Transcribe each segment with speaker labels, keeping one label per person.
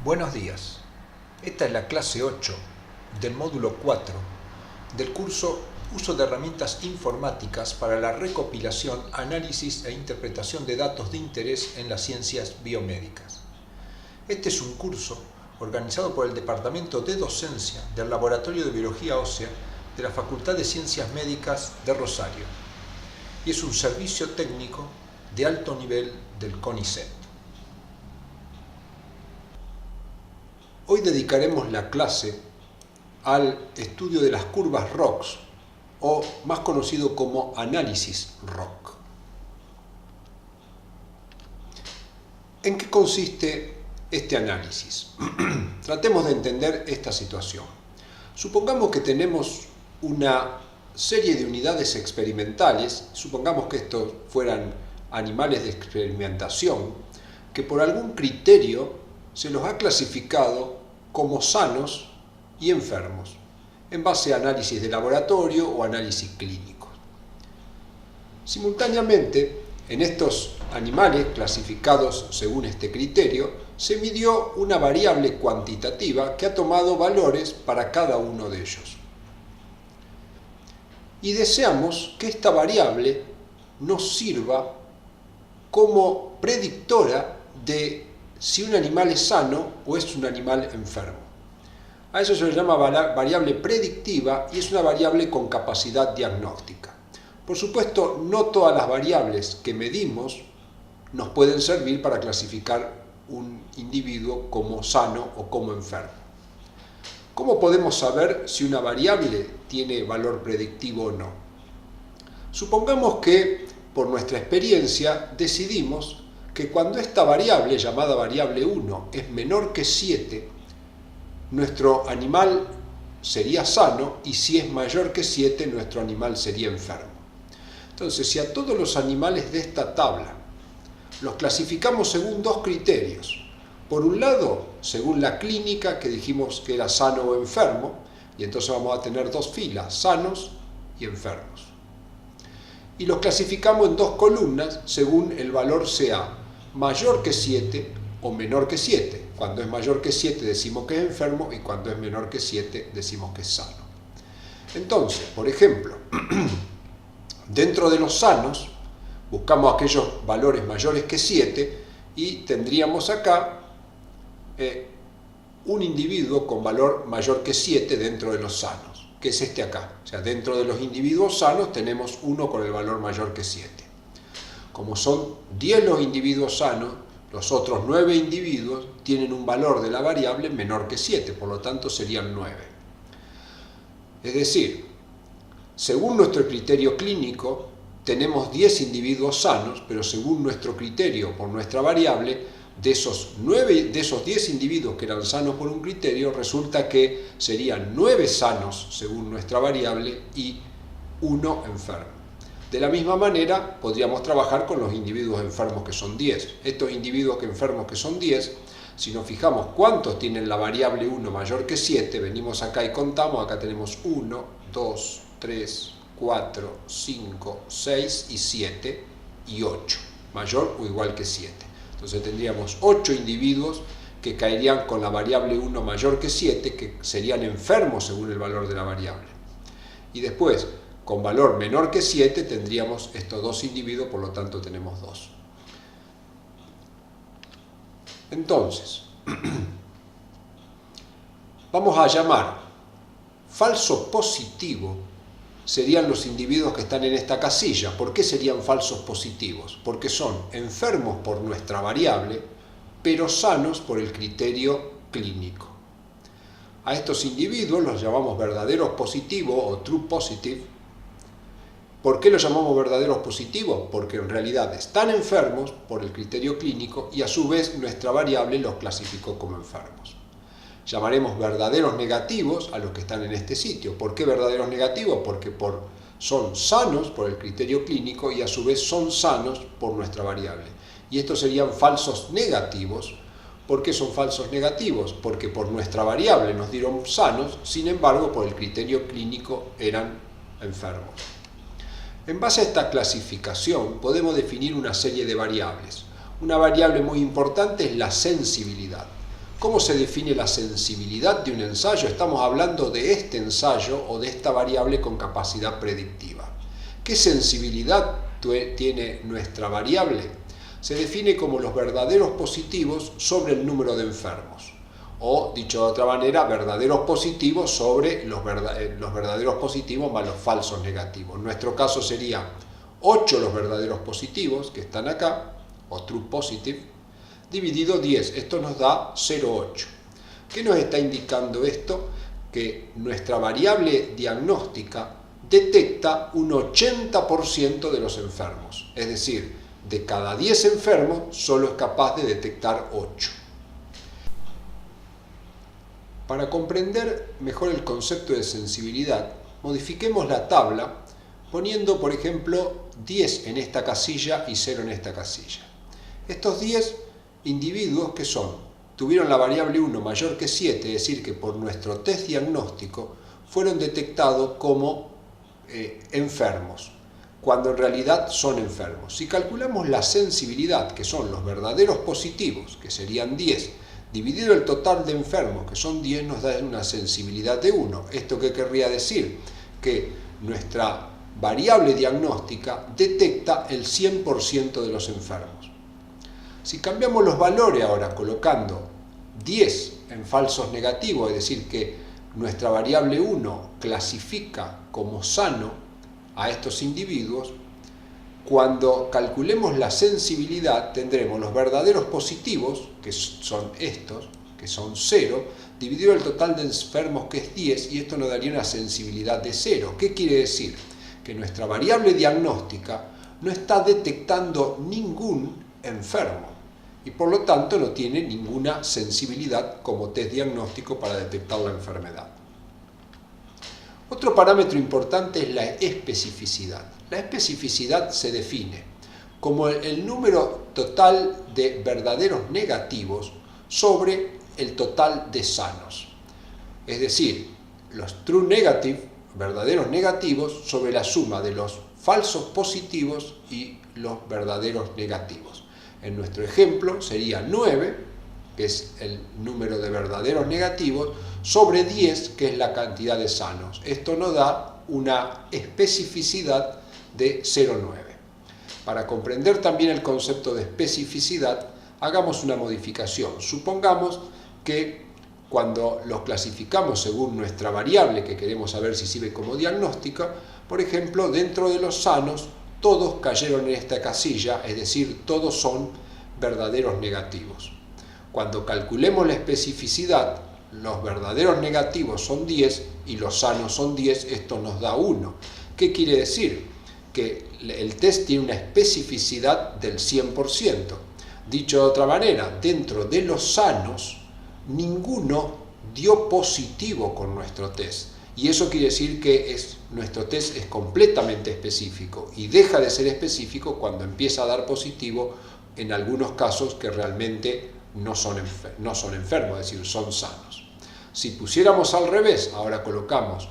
Speaker 1: Buenos días. Esta es la clase 8 del módulo 4 del curso Uso de herramientas informáticas para la recopilación, análisis e interpretación de datos de interés en las ciencias biomédicas. Este es un curso organizado por el Departamento de Docencia del Laboratorio de Biología Ósea de la Facultad de Ciencias Médicas de Rosario y es un servicio técnico de alto nivel del CONICET. Hoy dedicaremos la clase al estudio de las curvas ROX, o más conocido como análisis ROC. ¿En qué consiste este análisis? Tratemos de entender esta situación. Supongamos que tenemos una serie de unidades experimentales, supongamos que estos fueran animales de experimentación, que por algún criterio se los ha clasificado como sanos y enfermos, en base a análisis de laboratorio o análisis clínicos. Simultáneamente, en estos animales clasificados según este criterio, se midió una variable cuantitativa que ha tomado valores para cada uno de ellos. Y deseamos que esta variable nos sirva como predictora de si un animal es sano o es un animal enfermo. A eso se le llama variable predictiva y es una variable con capacidad diagnóstica. Por supuesto, no todas las variables que medimos nos pueden servir para clasificar un individuo como sano o como enfermo. ¿Cómo podemos saber si una variable tiene valor predictivo o no? Supongamos que, por nuestra experiencia, decidimos que cuando esta variable, llamada variable 1, es menor que 7, nuestro animal sería sano y si es mayor que 7, nuestro animal sería enfermo. Entonces, si a todos los animales de esta tabla los clasificamos según dos criterios, por un lado, según la clínica que dijimos que era sano o enfermo, y entonces vamos a tener dos filas, sanos y enfermos. Y los clasificamos en dos columnas según el valor sea mayor que 7 o menor que 7. Cuando es mayor que 7 decimos que es enfermo y cuando es menor que 7 decimos que es sano. Entonces, por ejemplo, dentro de los sanos buscamos aquellos valores mayores que 7 y tendríamos acá un individuo con valor mayor que 7 dentro de los sanos, que es este acá. O sea, dentro de los individuos sanos tenemos uno con el valor mayor que 7. Como son 10 los individuos sanos, los otros 9 individuos tienen un valor de la variable menor que 7, por lo tanto serían 9. Es decir, según nuestro criterio clínico, tenemos 10 individuos sanos, pero según nuestro criterio, por nuestra variable, de esos 10 individuos que eran sanos por un criterio, resulta que serían 9 sanos según nuestra variable y 1 enfermo. De la misma manera, podríamos trabajar con los individuos enfermos que son 10. Estos individuos enfermos que son 10, si nos fijamos cuántos tienen la variable 1 mayor que 7, venimos acá y contamos, acá tenemos 1, 2, 3, 4, 5, 6 y 7 y 8, mayor o igual que 7. Entonces tendríamos 8 individuos que caerían con la variable 1 mayor que 7, que serían enfermos según el valor de la variable. Y después, con valor menor que 7 tendríamos estos dos individuos, por lo tanto tenemos 2. Entonces, vamos a llamar falso positivo serían los individuos que están en esta casilla. ¿Por qué serían falsos positivos? Porque son enfermos por nuestra variable, pero sanos por el criterio clínico. A estos individuos los llamamos verdaderos positivos o true positive. ¿Por qué los llamamos verdaderos positivos? Porque en realidad están enfermos por el criterio clínico y a su vez nuestra variable los clasificó como enfermos. Llamaremos verdaderos negativos a los que están en este sitio. ¿Por qué verdaderos negativos? Porque son sanos por el criterio clínico y a su vez son sanos por nuestra variable. Y estos serían falsos negativos. ¿Por qué son falsos negativos? Porque por nuestra variable nos dieron sanos, sin embargo por el criterio clínico eran enfermos. En base a esta clasificación podemos definir una serie de variables. Una variable muy importante es la sensibilidad. ¿Cómo se define la sensibilidad de un ensayo? Estamos hablando de este ensayo o de esta variable con capacidad predictiva. ¿Qué sensibilidad tiene nuestra variable? Se define como los verdaderos positivos sobre el número de enfermos. O, dicho de otra manera, verdaderos positivos sobre los verdaderos positivos más los falsos negativos. En nuestro caso sería 8 los verdaderos positivos, que están acá, o true positive, dividido 10. Esto nos da 0,8. ¿Qué nos está indicando esto? Que nuestra variable diagnóstica detecta un 80% de los enfermos. Es decir, de cada 10 enfermos, solo es capaz de detectar 8. Para comprender mejor el concepto de sensibilidad, modifiquemos la tabla poniendo, por ejemplo, 10 en esta casilla y 0 en esta casilla. Estos 10 individuos que tuvieron la variable 1 mayor que 7, es decir, que por nuestro test diagnóstico fueron detectados como enfermos, cuando en realidad son enfermos. Si calculamos la sensibilidad, que son los verdaderos positivos, que serían 10, dividido el total de enfermos, que son 10, nos da una sensibilidad de 1. ¿Esto qué querría decir? Que nuestra variable diagnóstica detecta el 100% de los enfermos. Si cambiamos los valores ahora colocando 10 en falsos negativos, es decir, que nuestra variable 1 clasifica como sano a estos individuos, cuando calculemos la sensibilidad tendremos los verdaderos positivos, que son estos, que son 0, dividido el total de enfermos, que es 10, y esto nos daría una sensibilidad de 0. ¿Qué quiere decir? Que nuestra variable diagnóstica no está detectando ningún enfermo y por lo tanto no tiene ninguna sensibilidad como test diagnóstico para detectar la enfermedad. Otro parámetro importante es la especificidad. La especificidad se define como el número total de verdaderos negativos sobre el total de sanos. Es decir, los true negative, verdaderos negativos, sobre la suma de los falsos positivos y los verdaderos negativos. En nuestro ejemplo sería 9, que es el número de verdaderos negativos, sobre 10, que es la cantidad de sanos. Esto nos da una especificidad de 0,9. Para comprender también el concepto de especificidad, hagamos una modificación. Supongamos que cuando los clasificamos según nuestra variable, que queremos saber si sirve como diagnóstica, por ejemplo, dentro de los sanos, todos cayeron en esta casilla, es decir, todos son verdaderos negativos. Cuando calculemos la especificidad, los verdaderos negativos son 10 y los sanos son 10, esto nos da 1. ¿Qué quiere decir? Que el test tiene una especificidad del 100%. Dicho de otra manera, dentro de los sanos, ninguno dio positivo con nuestro test. Y eso quiere decir que nuestro test es completamente específico y deja de ser específico cuando empieza a dar positivo en algunos casos que realmente no son enfermos, es decir, son sanos. Si pusiéramos al revés, ahora colocamos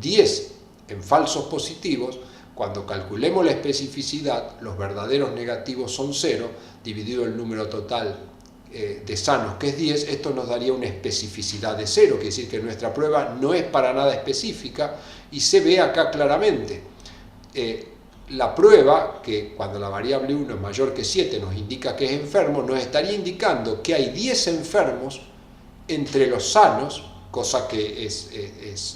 Speaker 1: 10 en falsos positivos, cuando calculemos la especificidad, los verdaderos negativos son 0, dividido el número total de sanos, que es 10, esto nos daría una especificidad de 0, quiere decir que nuestra prueba no es para nada específica y se ve acá claramente. La prueba, que cuando la variable 1 es mayor que 7 nos indica que es enfermo, nos estaría indicando que hay 10 enfermos entre los sanos, cosa que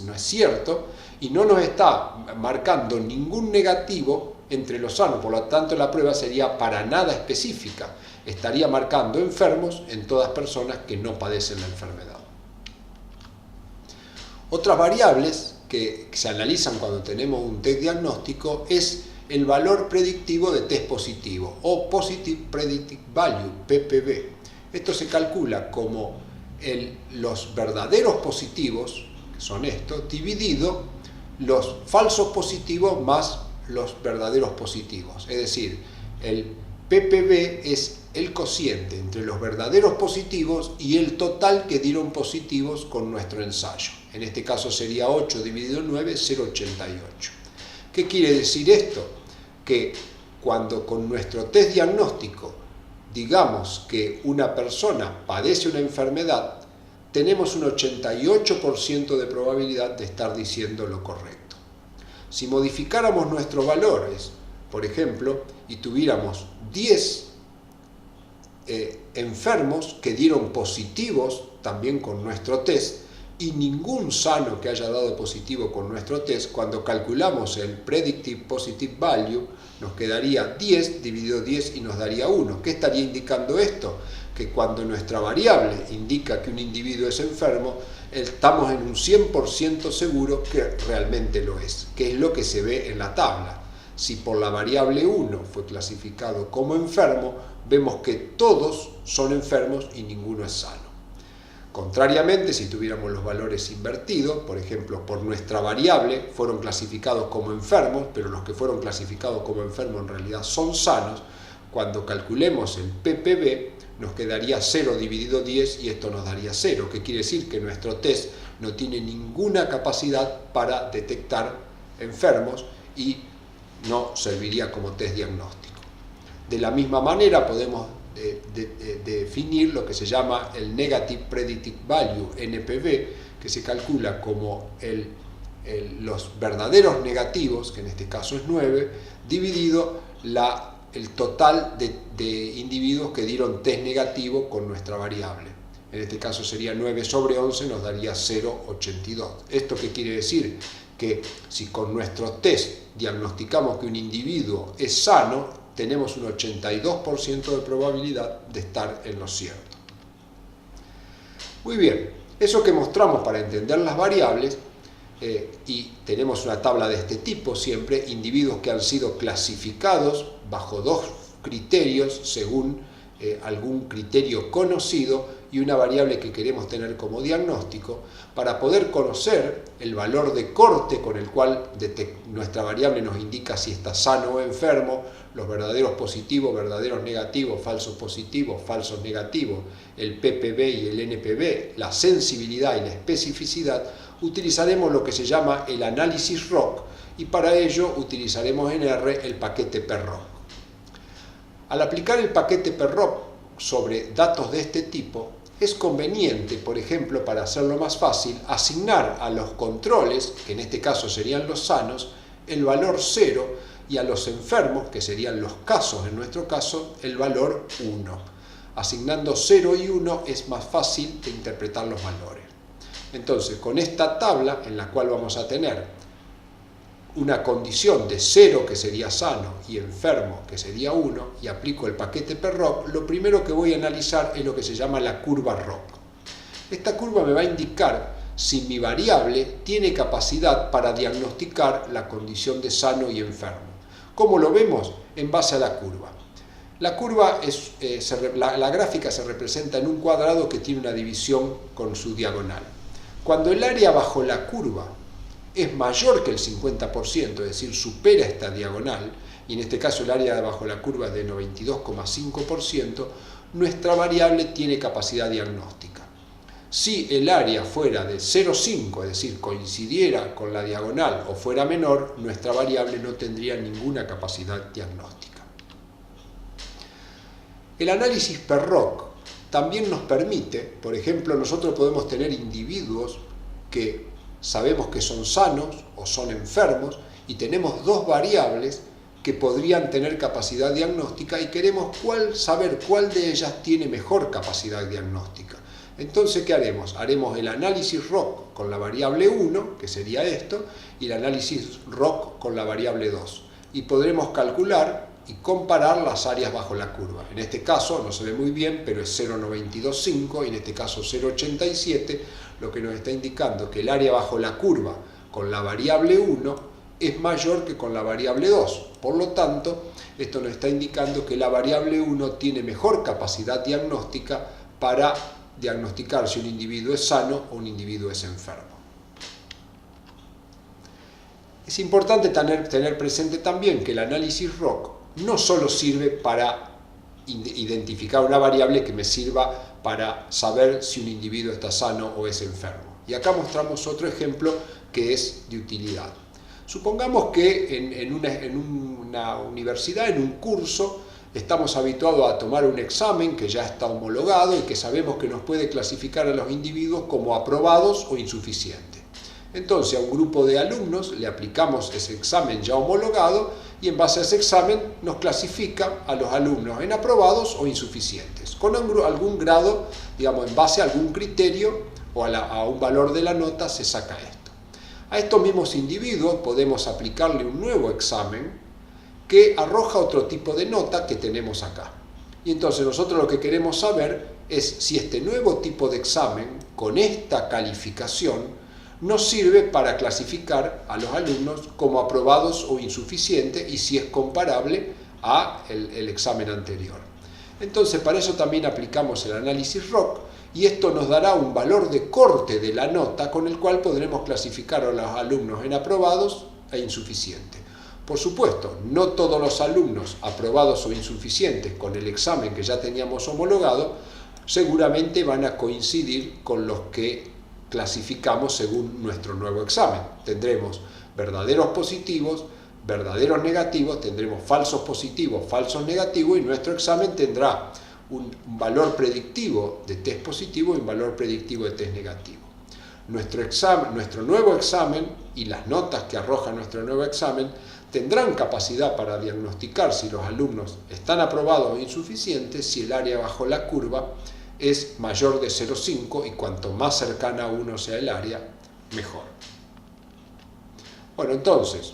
Speaker 1: no es cierto, y no nos está marcando ningún negativo entre los sanos, por lo tanto la prueba sería para nada específica, estaría marcando enfermos en todas personas que no padecen la enfermedad. Otras variables que se analizan cuando tenemos un test diagnóstico es el valor predictivo de test positivo o Positive Predictive Value, PPV. Esto se calcula como los verdaderos positivos, que son estos, dividido los falsos positivos más los verdaderos positivos. Es decir, el PPV es el cociente entre los verdaderos positivos y el total que dieron positivos con nuestro ensayo. En este caso sería 8 dividido en 9, 0,88. ¿Qué quiere decir esto? Que cuando con nuestro test diagnóstico digamos que una persona padece una enfermedad, tenemos un 88% de probabilidad de estar diciendo lo correcto. Si modificáramos nuestros valores, por ejemplo, y tuviéramos 10 enfermos que dieron positivos también con nuestro test y ningún sano que haya dado positivo con nuestro test, cuando calculamos el Predictive Positive Value nos quedaría 10 dividido 10 y nos daría 1. ¿Qué estaría indicando esto? Que cuando nuestra variable indica que un individuo es enfermo, estamos en un 100% seguro que realmente lo es, que es lo que se ve en la tabla. Si por la variable 1 fue clasificado como enfermo, vemos que todos son enfermos y ninguno es sano. Contrariamente, si tuviéramos los valores invertidos, por ejemplo, por nuestra variable fueron clasificados como enfermos, pero los que fueron clasificados como enfermos en realidad son sanos, cuando calculemos el PPV nos quedaría 0 dividido 10 y esto nos daría 0, que quiere decir que nuestro test no tiene ninguna capacidad para detectar enfermos y no serviría como test diagnóstico. De la misma manera podemos definir lo que se llama el Negative Predictive Value, NPV, que se calcula como los verdaderos negativos, que en este caso es 9, dividido el total de individuos que dieron test negativo con nuestra variable. En este caso sería 9 sobre 11, nos daría 0,82. ¿Esto qué quiere decir? Que si con nuestro test diagnosticamos que un individuo es sano, tenemos un 82% de probabilidad de estar en lo cierto. Muy bien, eso que mostramos para entender las variables, y tenemos una tabla de este tipo siempre, individuos que han sido clasificados bajo dos criterios según algún criterio conocido y una variable que queremos tener como diagnóstico, para poder conocer el valor de corte con el cual nuestra variable nos indica si está sano o enfermo, los verdaderos positivos, verdaderos negativos, falsos positivos, falsos negativos, el PPV y el NPV, la sensibilidad y la especificidad, utilizaremos lo que se llama el análisis ROC y para ello utilizaremos en R el paquete PERROC. Al aplicar el paquete PERROC sobre datos de este tipo, es conveniente, por ejemplo, para hacerlo más fácil, asignar a los controles, que en este caso serían los sanos, el valor 0 y a los enfermos, que serían los casos en nuestro caso, el valor 1. Asignando 0 y 1 es más fácil de interpretar los valores. Entonces, con esta tabla en la cual vamos a tener una condición de 0 que sería sano y enfermo que sería 1 y aplico el paquete PERROC, lo primero que voy a analizar es lo que se llama la curva ROC. Esta curva me va a indicar si mi variable tiene capacidad para diagnosticar la condición de sano y enfermo. ¿Cómo lo vemos? En base a la curva. La curva la gráfica se representa en un cuadrado que tiene una división con su diagonal. Cuando el área bajo la curva es mayor que el 50%, es decir, supera esta diagonal, y en este caso el área bajo la curva es de 92,5%, nuestra variable tiene capacidad diagnóstica. Si el área fuera de 0,5, es decir, coincidiera con la diagonal o fuera menor, nuestra variable no tendría ninguna capacidad diagnóstica. El análisis PERROC también nos permite, por ejemplo, nosotros podemos tener individuos que sabemos que son sanos o son enfermos y tenemos dos variables que podrían tener capacidad diagnóstica y queremos saber cuál de ellas tiene mejor capacidad diagnóstica. Entonces, ¿qué haremos? Haremos el análisis ROC con la variable 1, que sería esto, y el análisis ROC con la variable 2. Y podremos calcular y comparar las áreas bajo la curva. En este caso no se ve muy bien, pero es 0,925 y en este caso 0,87, lo que nos está indicando que el área bajo la curva con la variable 1 es mayor que con la variable 2. Por lo tanto, esto nos está indicando que la variable 1 tiene mejor capacidad diagnóstica para diagnosticar si un individuo es sano o un individuo es enfermo. Es importante tener presente también que el análisis ROC no solo sirve para identificar una variable que me sirva para saber si un individuo está sano o es enfermo. Y acá mostramos otro ejemplo que es de utilidad. Supongamos que en una universidad, en un curso, estamos habituados a tomar un examen que ya está homologado y que sabemos que nos puede clasificar a los individuos como aprobados o insuficientes. Entonces a un grupo de alumnos le aplicamos ese examen ya homologado y en base a ese examen nos clasifica a los alumnos en aprobados o insuficientes, con algún grado, digamos, en base a algún criterio o a un valor de la nota se saca esto. A estos mismos individuos podemos aplicarle un nuevo examen que arroja otro tipo de nota que tenemos acá. Y entonces nosotros lo que queremos saber es si este nuevo tipo de examen con esta calificación nos sirve para clasificar a los alumnos como aprobados o insuficientes y si es comparable a el examen anterior. Entonces para eso también aplicamos el análisis ROC y esto nos dará un valor de corte de la nota con el cual podremos clasificar a los alumnos en aprobados e insuficientes. Por supuesto, no todos los alumnos aprobados o insuficientes con el examen que ya teníamos homologado seguramente van a coincidir con los que clasificamos según nuestro nuevo examen. Tendremos verdaderos positivos, verdaderos negativos, tendremos falsos positivos, falsos negativos y nuestro examen tendrá un valor predictivo de test positivo y un valor predictivo de test negativo. Nuestro nuevo examen y las notas que arroja nuestro nuevo examen tendrán capacidad para diagnosticar si los alumnos están aprobados o insuficientes si el área bajo la curva es mayor de 0,5 y cuanto más cercana a 1 sea el área, mejor. Bueno, entonces,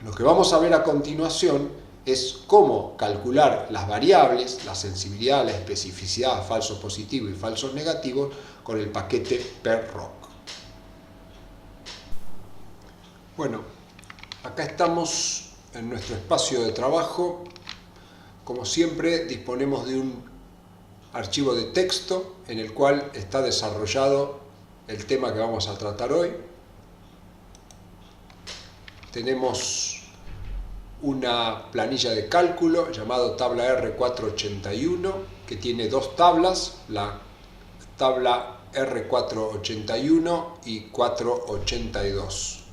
Speaker 1: lo que vamos a ver a continuación es cómo calcular las variables, la sensibilidad, la especificidad, falsos positivos y falsos negativos con el paquete PER-ROC. Bueno, acá estamos en nuestro espacio de trabajo. Como siempre, disponemos de un archivo de texto en el cual está desarrollado el tema que vamos a tratar hoy. Tenemos una planilla de cálculo llamada tabla R481 que tiene dos tablas, la tabla R481 y 482.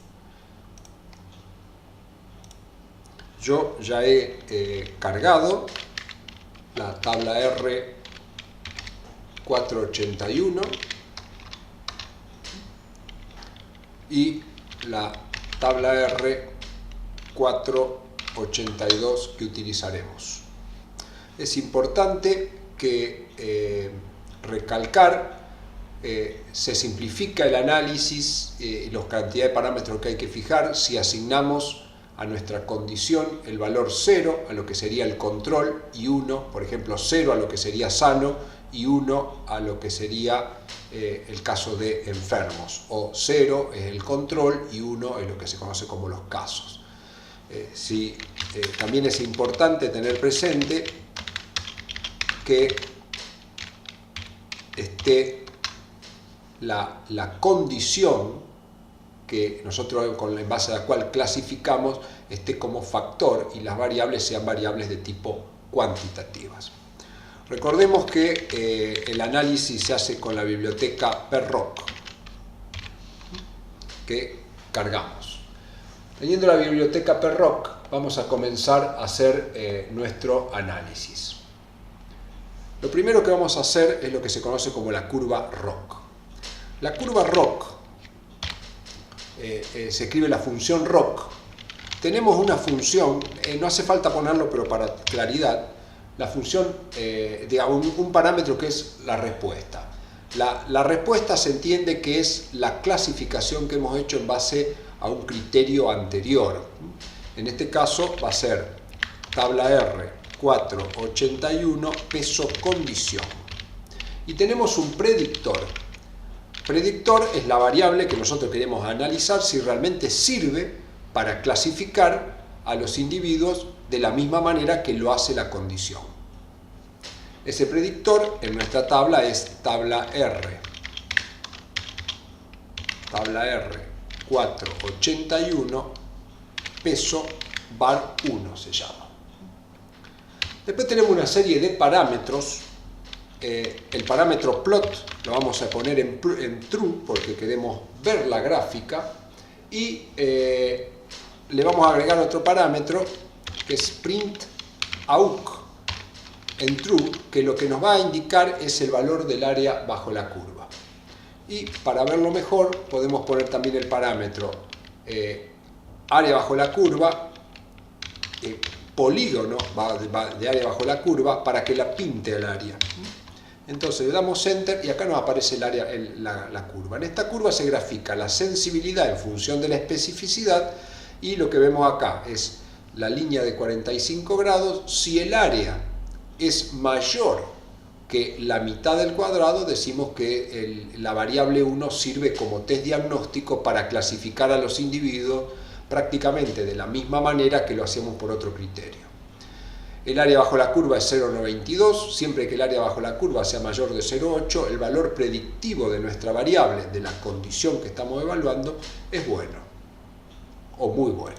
Speaker 1: Yo ya he cargado la tabla R481 y la tabla R482 que utilizaremos. Es importante que recalcar, se simplifica el análisis y la cantidad de parámetros que hay que fijar si asignamos a nuestra condición el valor 0 a lo que sería el control y 1, por ejemplo 0 a lo que sería sano y 1 a lo que sería el caso de enfermos, o 0 es el control y 1 es lo que se conoce como los casos. También es importante tener presente que esté la condición que nosotros en base a la cual clasificamos esté como factor y las variables sean variables de tipo cuantitativas. Recordemos que el análisis se hace con la biblioteca PER-ROC que cargamos. Teniendo la biblioteca PER-ROC vamos a comenzar a hacer nuestro análisis. Lo primero que vamos a hacer es lo que se conoce como la curva ROC. La curva ROC se escribe la función ROC. Tenemos una función, no hace falta ponerlo, pero para claridad, la función, un parámetro que es la respuesta. La respuesta se entiende que es la clasificación que hemos hecho en base a un criterio anterior. En este caso va a ser tabla R481 peso condición. Y tenemos un predictor. Predictor es la variable que nosotros queremos analizar si realmente sirve para clasificar a los individuos de la misma manera que lo hace la condición. Ese predictor en nuestra tabla es tabla R481 peso var 1 se llama. Después tenemos una serie de parámetros. El parámetro plot lo vamos a poner en true porque queremos ver la gráfica y le vamos a agregar otro parámetro que es print awk, en true, que lo que nos va a indicar es el valor del área bajo la curva. Y para verlo mejor podemos poner también el parámetro área bajo la curva, polígono de área bajo la curva, para que la pinte el área. Entonces le damos Enter y acá nos aparece el área, la curva. En esta curva se grafica la sensibilidad en función de la especificidad, y lo que vemos acá es la línea de 45 grados. Si el área es mayor que la mitad del cuadrado, decimos que la variable 1 sirve como test diagnóstico para clasificar a los individuos prácticamente de la misma manera que lo hacemos por otro criterio. El área bajo la curva es 0,92, siempre que el área bajo la curva sea mayor de 0,8, el valor predictivo de nuestra variable, de la condición que estamos evaluando, es bueno o muy bueno.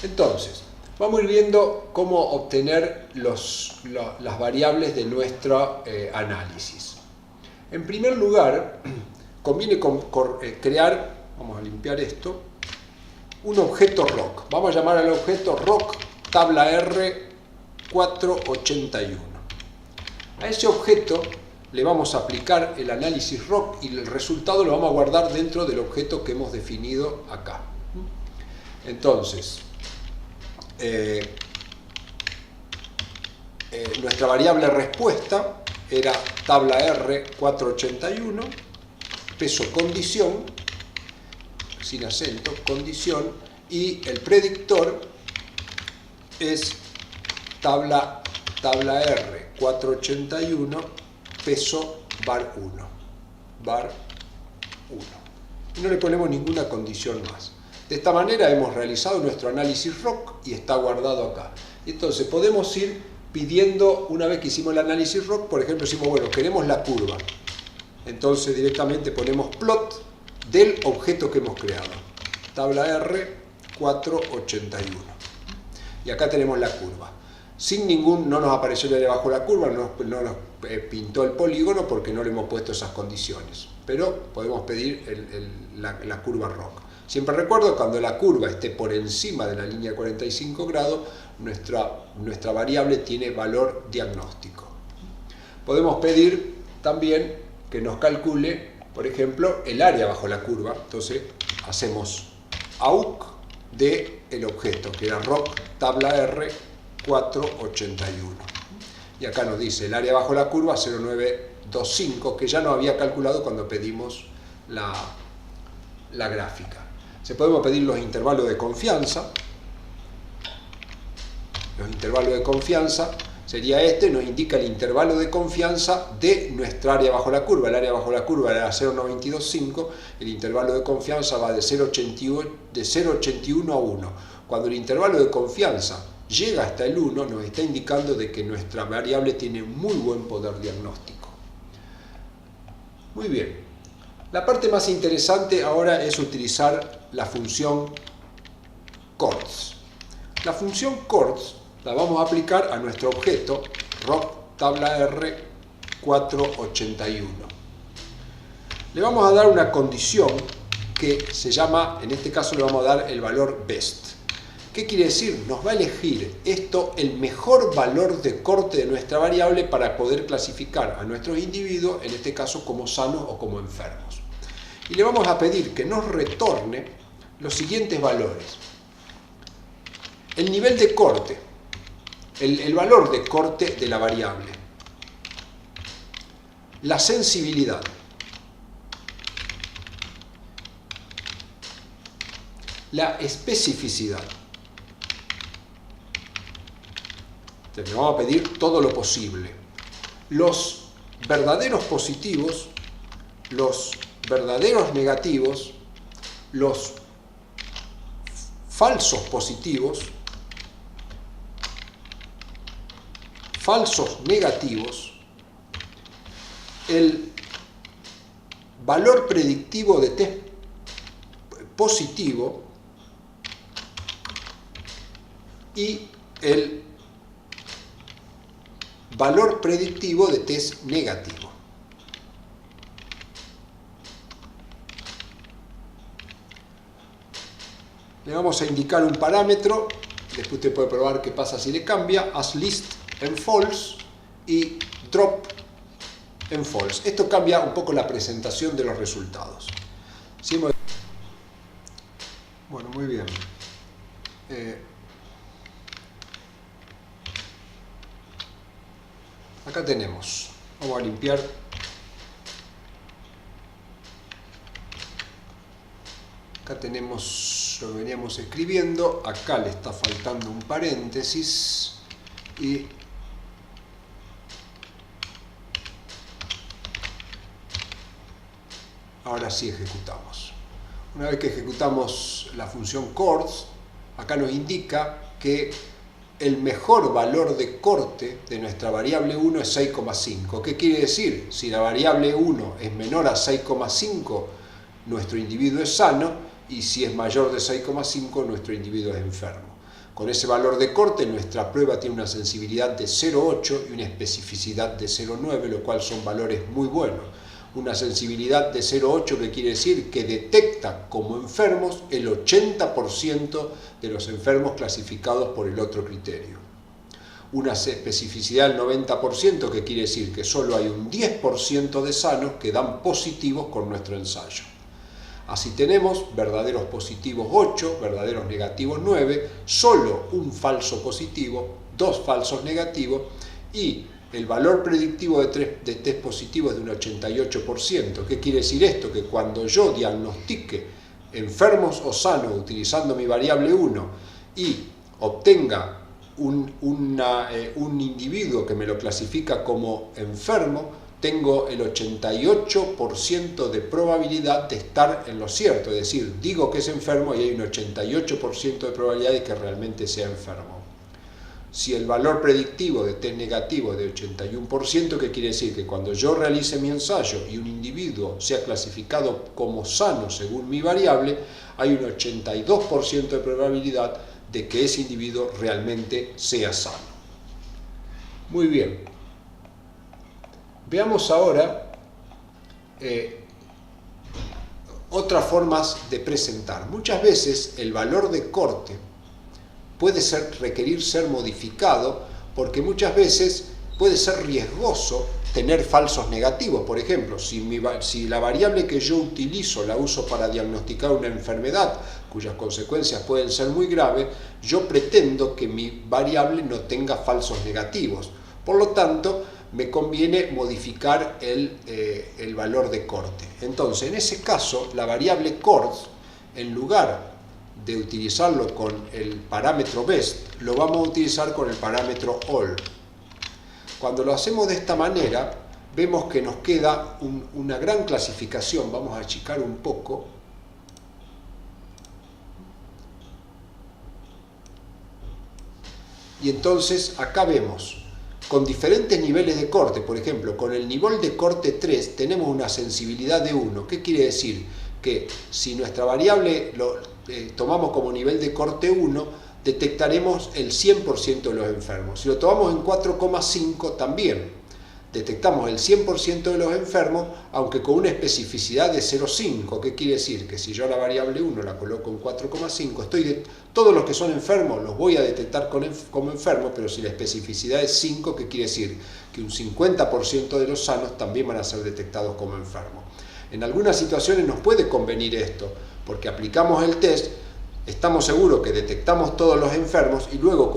Speaker 1: Entonces, vamos a ir viendo cómo obtener las variables de nuestro análisis. En primer lugar, conviene crear, vamos a limpiar esto, un objeto rock. Vamos a llamar al objeto rock tabla R 481. A ese objeto le vamos a aplicar el análisis rock y el resultado lo vamos a guardar dentro del objeto que hemos definido acá. Entonces, nuestra variable respuesta era tabla R 481, peso condición, sin acento, condición, y el predictor es tabla R 481, peso var 1. Y no le ponemos ninguna condición más. De esta manera hemos realizado nuestro análisis rock y está guardado acá. Entonces podemos ir pidiendo, una vez que hicimos el análisis rock, por ejemplo, decimos, bueno, queremos la curva. Entonces directamente ponemos plot del objeto que hemos creado. Tabla R 481. Y acá tenemos la curva. No nos apareció el área bajo la curva, no nos pintó el polígono porque no le hemos puesto esas condiciones. Pero podemos pedir la curva rock. Siempre recuerdo, cuando la curva esté por encima de la línea de 45 grados, nuestra variable tiene valor diagnóstico. Podemos pedir también que nos calcule, por ejemplo, el área bajo la curva. Entonces hacemos AUC del objeto, que era rock tabla R 481. Y acá nos dice el área bajo la curva 0,925, que ya no había calculado cuando pedimos la gráfica. Se podemos pedir los intervalos de confianza. Los intervalos de confianza sería nos indica el intervalo de confianza de nuestra área bajo la curva. El área bajo la curva era 0,925, el intervalo de confianza va de 0,81 a 1. Cuando el intervalo de confianza llega hasta el 1, nos está indicando de que nuestra variable tiene muy buen poder diagnóstico. Muy bien. La parte más interesante ahora es utilizar la función chords. La función chords la vamos a aplicar a nuestro objeto rock tabla R 481. Le vamos a dar una condición que se llama, en este caso le vamos a dar el valor best. ¿Qué quiere decir? Nos va a elegir el mejor valor de corte de nuestra variable para poder clasificar a nuestros individuos, en este caso como sanos o como enfermos. Y le vamos a pedir que nos retorne los siguientes valores. El nivel de corte, el valor de corte de la variable. La sensibilidad. La especificidad. Entonces, le vamos a pedir todo lo posible. Los verdaderos positivos, los verdaderos negativos, los falsos positivos, falsos negativos, el valor predictivo de test positivo y el valor predictivo de test negativo. Le vamos a indicar un parámetro, después usted puede probar qué pasa si le cambia, as list en false, y drop en false. Esto cambia un poco la presentación de los resultados. ¿Sí? Bueno, muy bien. Acá tenemos, vamos a limpiar. Acá tenemos lo que veníamos escribiendo, acá le está faltando un paréntesis y ahora sí ejecutamos. Una vez que ejecutamos la función chords, acá nos indica que el mejor valor de corte de nuestra variable 1 es 6,5. ¿Qué quiere decir? Si la variable 1 es menor a 6,5, nuestro individuo es sano, y si es mayor de 6,5, nuestro individuo es enfermo. Con ese valor de corte, nuestra prueba tiene una sensibilidad de 0,8 y una especificidad de 0,9, lo cual son valores muy buenos. Una sensibilidad de 0,8 que quiere decir que detecta como enfermos el 80% de los enfermos clasificados por el otro criterio. Una especificidad del 90% que quiere decir que solo hay un 10% de sanos que dan positivos con nuestro ensayo. Así tenemos verdaderos positivos 8, verdaderos negativos 9, solo un falso positivo, 2 falsos negativos y el valor predictivo de test positivo es de un 88%. ¿Qué quiere decir esto? Que cuando yo diagnostique enfermos o sanos utilizando mi variable 1 y obtenga un individuo que me lo clasifica como enfermo, tengo el 88% de probabilidad de estar en lo cierto, es decir, digo que es enfermo y hay un 88% de probabilidad de que realmente sea enfermo. Si el valor predictivo de test negativo es de 81%, ¿qué quiere decir? Que cuando yo realice mi ensayo y un individuo sea clasificado como sano según mi variable, hay un 82% de probabilidad de que ese individuo realmente sea sano. Muy bien. Veamos ahora otras formas de presentar. Muchas veces el valor de corte puede requerir ser modificado porque muchas veces puede ser riesgoso tener falsos negativos. Por ejemplo, si la variable que yo utilizo la uso para diagnosticar una enfermedad cuyas consecuencias pueden ser muy graves, yo pretendo que mi variable no tenga falsos negativos. Por lo tanto, me conviene modificar el valor de corte. Entonces, en ese caso, la variable chords, en lugar de utilizarlo con el parámetro best, lo vamos a utilizar con el parámetro all. Cuando lo hacemos de esta manera, vemos que nos queda una gran clasificación. Vamos a achicar un poco. Y entonces acá vemos con diferentes niveles de corte. Por ejemplo, con el nivel de corte 3 tenemos una sensibilidad de 1. ¿Qué quiere decir? Que si nuestra variable lo tomamos como nivel de corte 1, detectaremos el 100% de los enfermos. Si lo tomamos en 4,5 también detectamos el 100% de los enfermos, aunque con una especificidad de 0,5. ¿Qué quiere decir? Que si yo la variable 1 la coloco en 4,5, todos los que son enfermos los voy a detectar como enfermos, pero si la especificidad es 5, ¿qué quiere decir? Que un 50% de los sanos también van a ser detectados como enfermos. En algunas situaciones nos puede convenir esto, porque aplicamos el test, estamos seguros que detectamos todos los enfermos y luego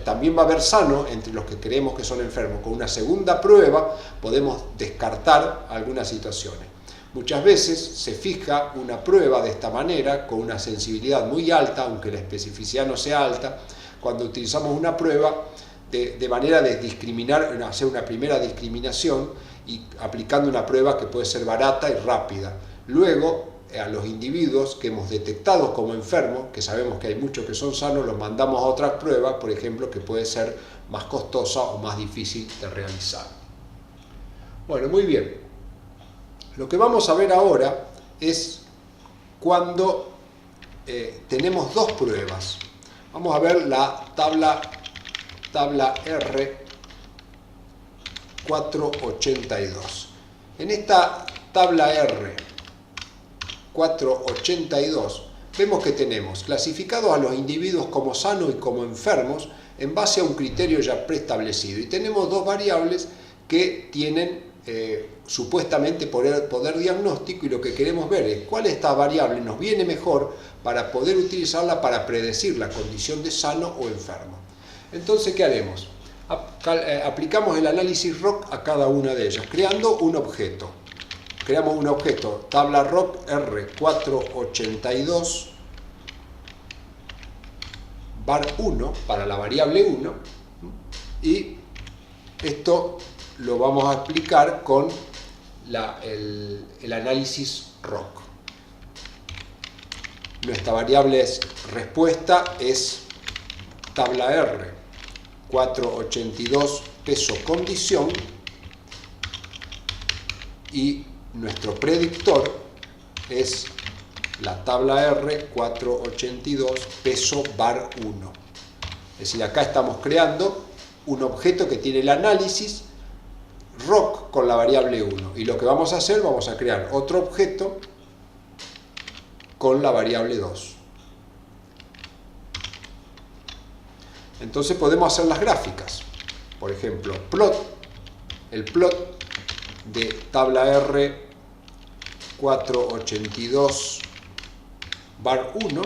Speaker 1: también va a haber sanos entre los que creemos que son enfermos. Con una segunda prueba podemos descartar algunas situaciones. Muchas veces se fija una prueba de esta manera con una sensibilidad muy alta, aunque la especificidad no sea alta, cuando utilizamos una prueba de manera de discriminar, hacer una primera discriminación y aplicando una prueba que puede ser barata y rápida. Luego, a los individuos que hemos detectado como enfermos, que sabemos que hay muchos que son sanos, los mandamos a otras pruebas, por ejemplo, que puede ser más costosa o más difícil de realizar. Bueno, muy bien. Lo que vamos a ver ahora es cuando tenemos dos pruebas. Vamos a ver la tabla R482. En esta tabla R482 vemos que tenemos clasificados a los individuos como sanos y como enfermos en base a un criterio ya preestablecido. Y tenemos dos variables que tienen supuestamente poder diagnóstico, y lo que queremos ver es cuál de estas variables nos viene mejor para poder utilizarla para predecir la condición de sano o enfermo. Entonces, ¿qué haremos? Aplicamos el análisis ROC a cada una de ellas, creando un objeto. Creamos un objeto, tabla ROC R482 var 1 para la variable 1, y esto lo vamos a explicar con el análisis ROC. Nuestra variable respuesta es tabla R 482 peso condición, y nuestro predictor es la tabla R 482 peso var 1. Es decir, acá estamos creando un objeto que tiene el análisis ROC con la variable 1, y lo que vamos a hacer, vamos a crear otro objeto con la variable 2. Entonces podemos hacer las gráficas. Por ejemplo, el plot de tabla R 482 var 1,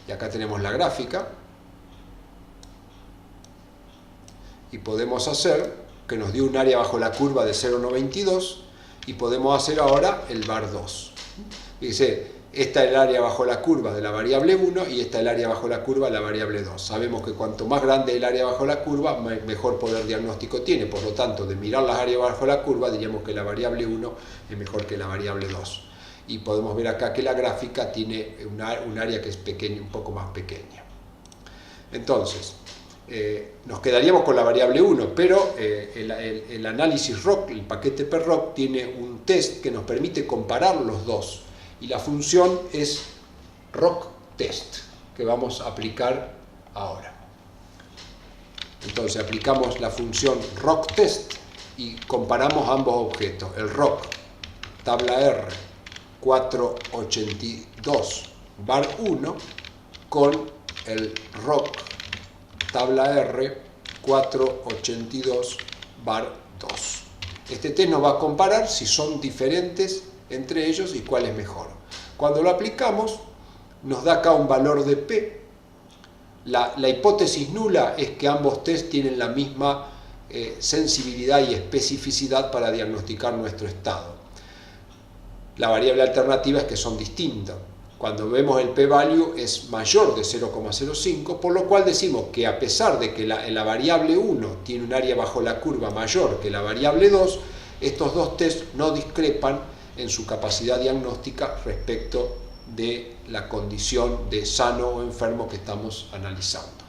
Speaker 1: y acá tenemos la gráfica, y podemos hacer que nos dio un área bajo la curva de 0,92, y podemos hacer ahora el var 2. Fíjense, esta es el área bajo la curva de la variable 1 y esta es el área bajo la curva de la variable 2. Sabemos que cuanto más grande es el área bajo la curva, mejor poder diagnóstico tiene. Por lo tanto, de mirar las áreas bajo la curva, diríamos que la variable 1 es mejor que la variable 2. Y podemos ver acá que la gráfica tiene un área que es pequeña, un poco más pequeña. Entonces, nos quedaríamos con la variable 1, pero el análisis ROC, el paquete PERROC, tiene un test que nos permite comparar los dos. Y la función es ROC_test, que vamos a aplicar ahora. Entonces aplicamos la función ROC_test y comparamos ambos objetos, el ROC tabla R 482 var 1 con el ROC tabla R 482 var 2. Este test nos va a comparar si son diferentes entre ellos y cuál es mejor. Cuando lo aplicamos, nos da acá un valor de P. La hipótesis nula es que ambos test tienen la misma sensibilidad y especificidad para diagnosticar nuestro estado. La variable alternativa es que son distintas. Cuando vemos el p-value es mayor de 0,05, por lo cual decimos que a pesar de que la variable 1 tiene un área bajo la curva mayor que la variable 2, estos dos tests no discrepan en su capacidad diagnóstica respecto de la condición de sano o enfermo que estamos analizando.